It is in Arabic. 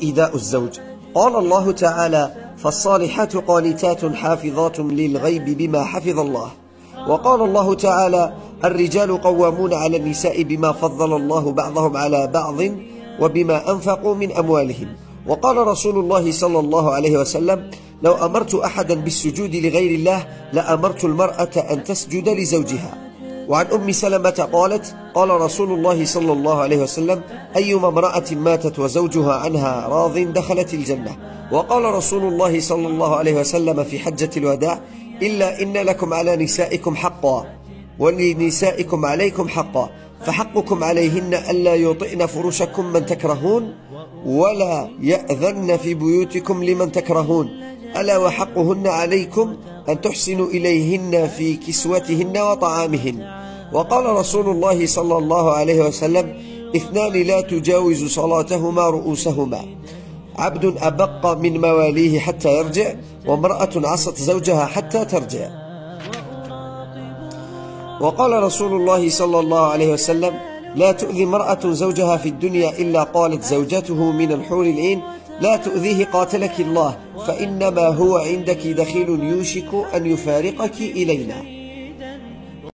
إيذاء الزوج. قال الله تعالى: فالصالحات قانتات حافظات للغيب بما حفظ الله. وقال الله تعالى: الرجال قوامون على النساء بما فضل الله بعضهم على بعض وبما أنفقوا من أموالهم. وقال رسول الله صلى الله عليه وسلم: لو أمرت أحدا بالسجود لغير الله لأمرت المرأة أن تسجد لزوجها. وعن أم سلمة قالت: قال رسول الله صلى الله عليه وسلم: أيما امرأة ماتت وزوجها عنها راض دخلت الجنة. وقال رسول الله صلى الله عليه وسلم في حجة الوداع: إلا إن لكم على نسائكم حقا ولنسائكم عليكم حقا، فحقكم عليهن ألا يطئن فرشكم من تكرهون ولا يأذن في بيوتكم لمن تكرهون، ألا وحقهن عليكم أن تحسنوا إليهن في كسوتهن وطعامهن. وقال رسول الله صلى الله عليه وسلم: اثنان لا تجاوز صلاتهما رؤوسهما: عبد أبق من مواليه حتى يرجع، وامرأة عصت زوجها حتى ترجع. وقال رسول الله صلى الله عليه وسلم: لا تؤذي امرأة زوجها في الدنيا إلا قالت زوجته من الحور العين: لا تؤذيه قاتلك الله، فإنما هو عندك دخيل يوشك أن يفارقك إلينا.